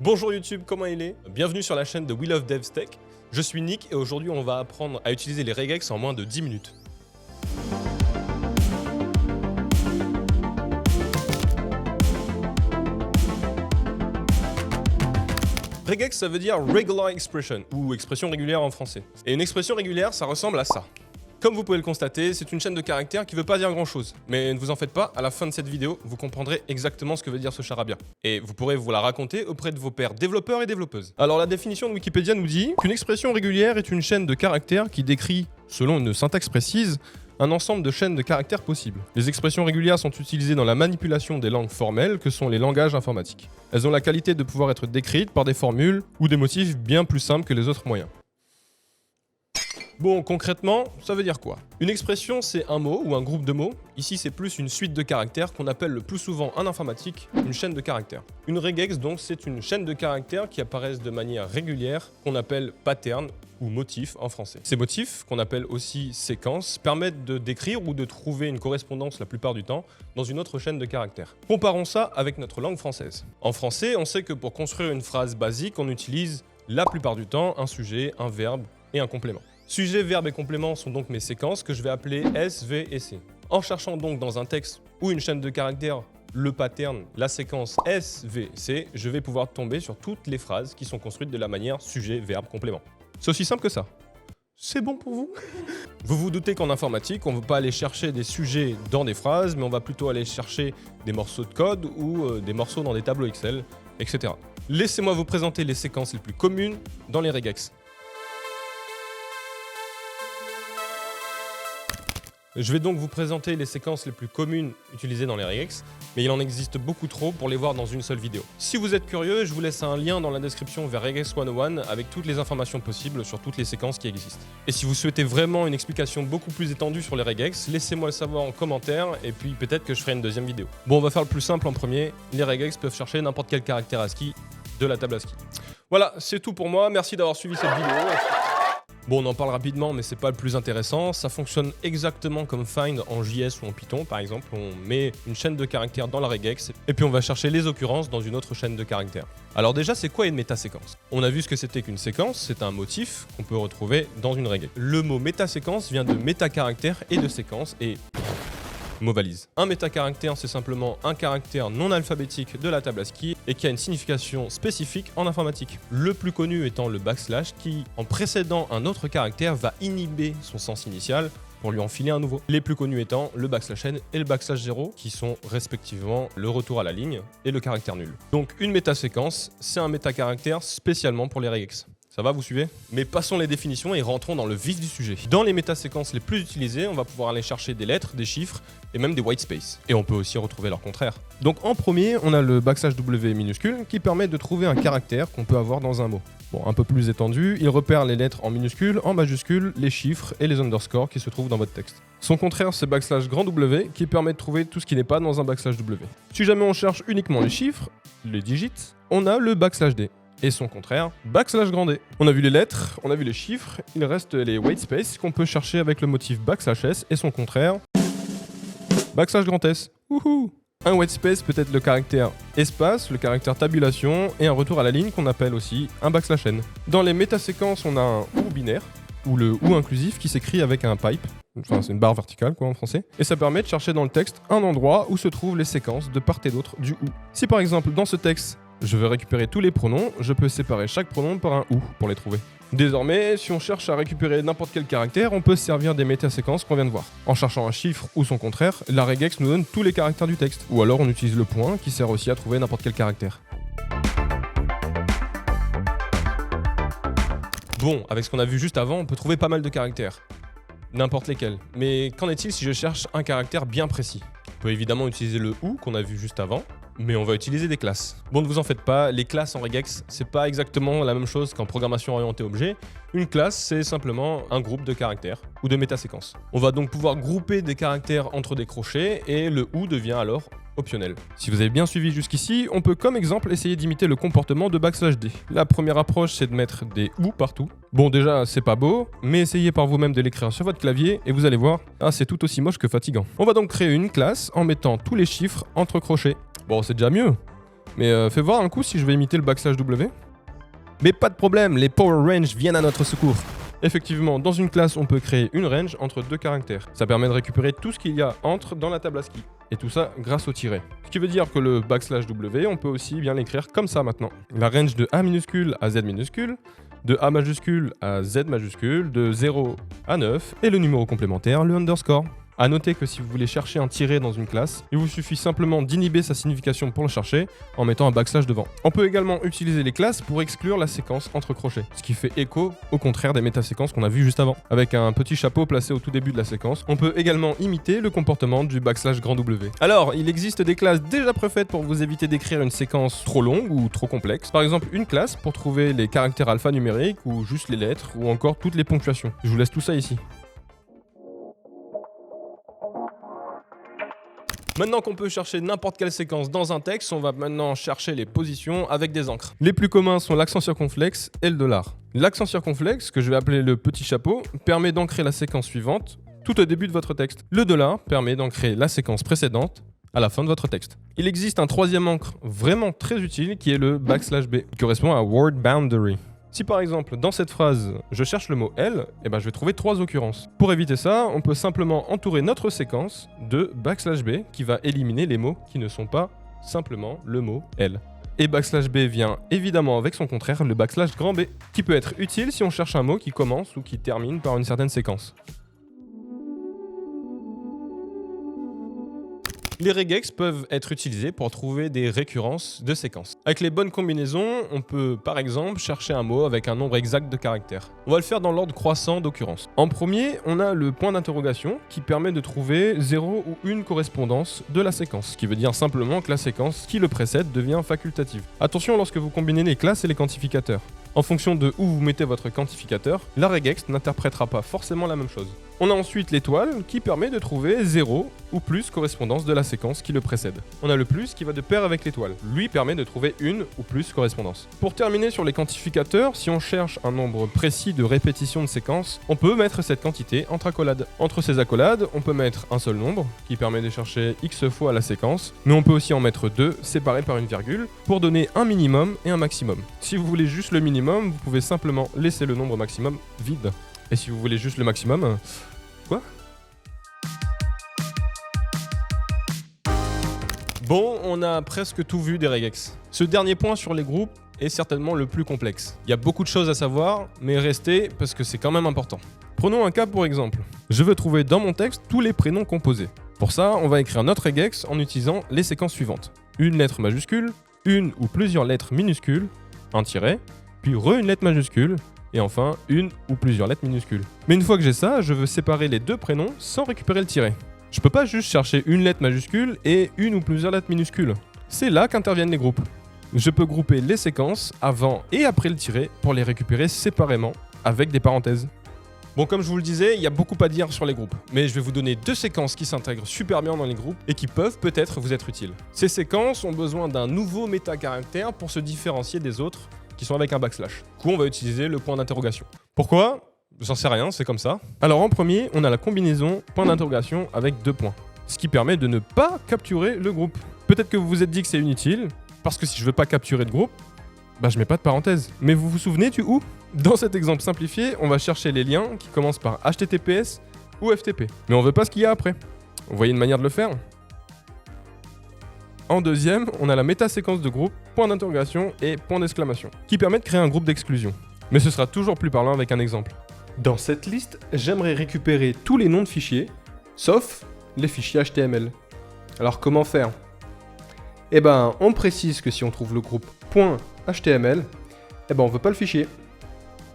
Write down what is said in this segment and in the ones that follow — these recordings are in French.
Bonjour YouTube, comment il est? Bienvenue sur la chaîne de We Love Devs Tech. Je suis Nick et aujourd'hui on va apprendre à utiliser les regex en moins de 10 minutes. Regex, ça veut dire Regular Expression, ou expression régulière en français. Et une expression régulière, ça ressemble à ça. Comme vous pouvez le constater, c'est une chaîne de caractères qui veut pas dire grand chose. Mais ne vous en faites pas, à la fin de cette vidéo, vous comprendrez exactement ce que veut dire ce charabia. Et vous pourrez vous la raconter auprès de vos pairs développeurs et développeuses. Alors la définition de Wikipédia nous dit qu'une expression régulière est une chaîne de caractères qui décrit, selon une syntaxe précise, un ensemble de chaînes de caractères possibles. Les expressions régulières sont utilisées dans la manipulation des langues formelles que sont les langages informatiques. Elles ont la qualité de pouvoir être décrites par des formules ou des motifs bien plus simples que les autres moyens. Bon, concrètement, ça veut dire quoi? Une expression, c'est un mot ou un groupe de mots. Ici, c'est plus une suite de caractères qu'on appelle le plus souvent en informatique une chaîne de caractères. Une regex, donc, c'est une chaîne de caractères qui apparaissent de manière régulière, qu'on appelle pattern ou motif en français. Ces motifs, qu'on appelle aussi séquences, permettent de décrire ou de trouver une correspondance la plupart du temps dans une autre chaîne de caractères. Comparons ça avec notre langue française. En français, on sait que pour construire une phrase basique, on utilise la plupart du temps un sujet, un verbe et un complément. Sujet, verbe et complément sont donc mes séquences que je vais appeler S, V et C. En cherchant donc dans un texte ou une chaîne de caractères le pattern, la séquence S, V, C, je vais pouvoir tomber sur toutes les phrases qui sont construites de la manière sujet, verbe, complément. C'est aussi simple que ça. C'est bon pour vous? Vous vous doutez qu'en informatique, on ne veut pas aller chercher des sujets dans des phrases, mais on va plutôt aller chercher des morceaux de code ou des morceaux dans des tableaux Excel, etc. Laissez-moi vous présenter les séquences les plus communes dans les regex. Je vais donc vous présenter les séquences les plus communes utilisées dans les regex, mais il en existe beaucoup trop pour les voir dans une seule vidéo. Si vous êtes curieux, je vous laisse un lien dans la description vers Regex 101 avec toutes les informations possibles sur toutes les séquences qui existent. Et si vous souhaitez vraiment une explication beaucoup plus étendue sur les regex, laissez-moi le savoir en commentaire et puis peut-être que je ferai une deuxième vidéo. Bon, on va faire le plus simple en premier. Les regex peuvent chercher n'importe quel caractère ASCII de la table ASCII. Voilà, c'est tout pour moi. Merci d'avoir suivi cette vidéo. Bon, on en parle rapidement, mais c'est pas le plus intéressant. Ça fonctionne exactement comme find en JS ou en Python, par exemple. On met une chaîne de caractères dans la regex, et puis on va chercher les occurrences dans une autre chaîne de caractères. Alors déjà, c'est quoi une métaséquence? On a vu ce que c'était qu'une séquence, c'est un motif qu'on peut retrouver dans une regex. Le mot métaséquence vient de métacaractère et de séquence, et mot valise. Un métacaractère, c'est simplement un caractère non alphabétique de la table ASCII et qui a une signification spécifique en informatique. Le plus connu étant le backslash qui, en précédant un autre caractère, va inhiber son sens initial pour lui en filer un nouveau. Les plus connus étant le backslash n et le backslash 0 qui sont respectivement le retour à la ligne et le caractère nul. Donc une métaséquence, c'est un métacaractère spécialement pour les regex. Ça va, vous suivez? Mais passons les définitions et rentrons dans le vif du sujet. Dans les métaséquences les plus utilisées, on va pouvoir aller chercher des lettres, des chiffres et même des white space. Et on peut aussi retrouver leur contraire. Donc en premier, on a le backslash W minuscule qui permet de trouver un caractère qu'on peut avoir dans un mot. Bon, un peu plus étendu, il repère les lettres en minuscules, en majuscules, les chiffres et les underscores qui se trouvent dans votre texte. Son contraire, c'est backslash grand W qui permet de trouver tout ce qui n'est pas dans un backslash W. Si jamais on cherche uniquement les chiffres, les digits, on a le backslash D. Et son contraire, backslash grand D. On a vu les lettres, on a vu les chiffres, il reste les white space qu'on peut chercher avec le motif backslash S et son contraire, backslash grand S. Wouhou! Un white space peut être le caractère espace, le caractère tabulation et un retour à la ligne qu'on appelle aussi un backslash n. Dans les métaséquences, on a un ou binaire, ou le ou inclusif qui s'écrit avec un pipe. Enfin, c'est une barre verticale quoi en français. Et ça permet de chercher dans le texte un endroit où se trouvent les séquences de part et d'autre du ou. Si par exemple dans ce texte, je veux récupérer tous les pronoms, je peux séparer chaque pronom par un ou pour les trouver. Désormais, si on cherche à récupérer n'importe quel caractère, on peut se servir des métaséquences qu'on vient de voir. En cherchant un chiffre ou son contraire, la regex nous donne tous les caractères du texte. Ou alors on utilise le point qui sert aussi à trouver n'importe quel caractère. Bon, avec ce qu'on a vu juste avant, on peut trouver pas mal de caractères. N'importe lesquels. Mais qu'en est-il si je cherche un caractère bien précis? On peut évidemment utiliser le ou qu'on a vu juste avant, mais on va utiliser des classes. Bon, ne vous en faites pas, les classes en regex, c'est pas exactement la même chose qu'en programmation orientée objet. Une classe, c'est simplement un groupe de caractères ou de métaséquences. On va donc pouvoir grouper des caractères entre des crochets et le ou devient alors optionnel. Si vous avez bien suivi jusqu'ici, on peut comme exemple essayer d'imiter le comportement de backslash D. La première approche, c'est de mettre des ou partout. Bon, déjà, c'est pas beau, mais essayez par vous-même de l'écrire sur votre clavier et vous allez voir, c'est tout aussi moche que fatigant. On va donc créer une classe en mettant tous les chiffres entre crochets. Bon, c'est déjà mieux. Mais fais voir un coup si je vais imiter le \W. Mais pas de problème, les power range viennent à notre secours. Effectivement, dans une classe, on peut créer une range entre 2 caractères. Ça permet de récupérer tout ce qu'il y a entre dans la table ASCII. Et tout ça grâce au tiret. Ce qui veut dire que le \W, on peut aussi bien l'écrire comme ça maintenant. La range de A minuscule à Z minuscule, de A majuscule à Z majuscule, de 0 à 9, et le numéro complémentaire, le underscore. A noter que si vous voulez chercher un tiret dans une classe, il vous suffit simplement d'inhiber sa signification pour le chercher en mettant un backslash devant. On peut également utiliser les classes pour exclure la séquence entre crochets, ce qui fait écho au contraire des métaséquences qu'on a vues juste avant. Avec un petit chapeau placé au tout début de la séquence, on peut également imiter le comportement du \W. Alors, il existe des classes déjà préfaites pour vous éviter d'écrire une séquence trop longue ou trop complexe. Par exemple, une classe pour trouver les caractères alphanumériques ou juste les lettres ou encore toutes les ponctuations. Je vous laisse tout ça ici. Maintenant qu'on peut chercher n'importe quelle séquence dans un texte, on va maintenant chercher les positions avec des encres. Les plus communs sont l'accent circonflexe et le $. L'accent circonflexe, que je vais appeler le petit chapeau, permet d'ancrer la séquence suivante tout au début de votre texte. Le $, permet d'ancrer la séquence précédente à la fin de votre texte. Il existe un troisième encre vraiment très utile qui est le \B, qui correspond à Word Boundary. Si par exemple, dans cette phrase, je cherche le mot L, je vais trouver 3 occurrences. Pour éviter ça, on peut simplement entourer notre séquence de \B qui va éliminer les mots qui ne sont pas simplement le mot L. Et \B vient évidemment avec son contraire, le \B, qui peut être utile si on cherche un mot qui commence ou qui termine par une certaine séquence. Les regex peuvent être utilisés pour trouver des récurrences de séquences. Avec les bonnes combinaisons, on peut par exemple chercher un mot avec un nombre exact de caractères. On va le faire dans l'ordre croissant d'occurrence. En premier, on a le point d'interrogation qui permet de trouver 0 ou une correspondance de la séquence, ce qui veut dire simplement que la séquence qui le précède devient facultative. Attention lorsque vous combinez les classes et les quantificateurs. En fonction de où vous mettez votre quantificateur, la regex n'interprétera pas forcément la même chose. On a ensuite l'étoile qui permet de trouver 0 ou plus correspondance de la séquence qui le précède. On a le plus qui va de pair avec l'étoile. Lui permet de trouver une ou plus correspondance. Pour terminer sur les quantificateurs, si on cherche un nombre précis de répétitions de séquences, on peut mettre cette quantité entre accolades. Entre ces accolades, on peut mettre un seul nombre qui permet de chercher x fois la séquence, mais on peut aussi en mettre 2 séparés par une virgule pour donner un minimum et un maximum. Si vous voulez juste le minimum, vous pouvez simplement laisser le nombre maximum vide. Et si vous voulez juste le maximum... Quoi ? Bon, on a presque tout vu des regex. Ce dernier point sur les groupes est certainement le plus complexe. Il y a beaucoup de choses à savoir, mais restez parce que c'est quand même important. Prenons un cas pour exemple. Je veux trouver dans mon texte tous les prénoms composés. Pour ça, on va écrire notre regex en utilisant les séquences suivantes. Une lettre majuscule, une ou plusieurs lettres minuscules, un tiret, puis une lettre majuscule, et enfin une ou plusieurs lettres minuscules. Mais une fois que j'ai ça, je veux séparer les deux prénoms sans récupérer le tiret. Je peux pas juste chercher une lettre majuscule et une ou plusieurs lettres minuscules. C'est là qu'interviennent les groupes. Je peux grouper les séquences avant et après le tiret pour les récupérer séparément avec des parenthèses. Bon, comme je vous le disais, il y a beaucoup à dire sur les groupes, mais je vais vous donner 2 séquences qui s'intègrent super bien dans les groupes et qui peuvent peut-être vous être utiles. Ces séquences ont besoin d'un nouveau métacaractère pour se différencier des autres qui sont avec un backslash. Du coup, on va utiliser le point d'interrogation. Pourquoi ? J'en sais rien, c'est comme ça. Alors en premier, on a la combinaison point d'interrogation avec 2 points, ce qui permet de ne pas capturer le groupe. Peut-être que vous vous êtes dit que c'est inutile, parce que si je veux pas capturer de groupe, je mets pas de parenthèse. Mais vous vous souvenez du où ? Dans cet exemple simplifié, on va chercher les liens qui commencent par HTTPS ou FTP. Mais on veut pas ce qu'il y a après. Vous voyez une manière de le faire ? En deuxième, on a la métaséquence de groupe, point d'interrogation et point d'exclamation, qui permet de créer un groupe d'exclusion. Mais ce sera toujours plus parlant avec un exemple. Dans cette liste, j'aimerais récupérer tous les noms de fichiers, sauf les fichiers HTML. Alors comment faire ? On précise que si on trouve le groupe .html, on veut pas le fichier.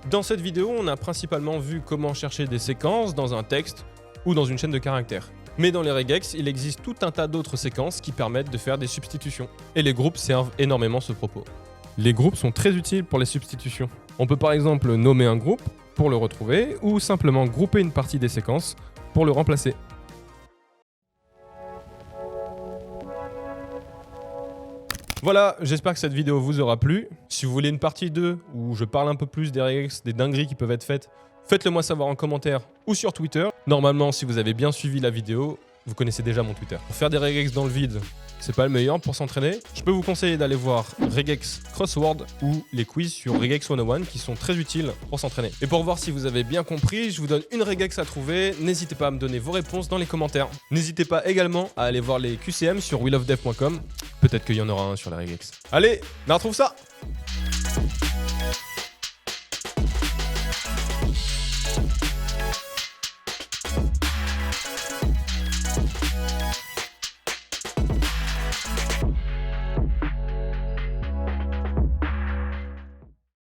Dans cette vidéo, on a principalement vu comment chercher des séquences dans un texte ou dans une chaîne de caractères. Mais dans les regex, il existe tout un tas d'autres séquences qui permettent de faire des substitutions. Et les groupes servent énormément ce propos. Les groupes sont très utiles pour les substitutions. On peut par exemple nommer un groupe pour le retrouver ou simplement grouper une partie des séquences pour le remplacer. Voilà, j'espère que cette vidéo vous aura plu. Si vous voulez une partie 2 où je parle un peu plus des regex, des dingueries qui peuvent être faites, faites-le moi savoir en commentaire ou sur Twitter. Normalement, si vous avez bien suivi la vidéo, vous connaissez déjà mon Twitter. Pour faire des regex dans le vide, c'est pas le meilleur pour s'entraîner. Je peux vous conseiller d'aller voir Regex Crossword ou les quiz sur Regex 101 qui sont très utiles pour s'entraîner. Et pour voir si vous avez bien compris, je vous donne une regex à trouver. N'hésitez pas à me donner vos réponses dans les commentaires. N'hésitez pas également à aller voir les QCM sur willofdev.com. Peut-être qu'il y en aura un sur la regex. Allez, on retrouve ça!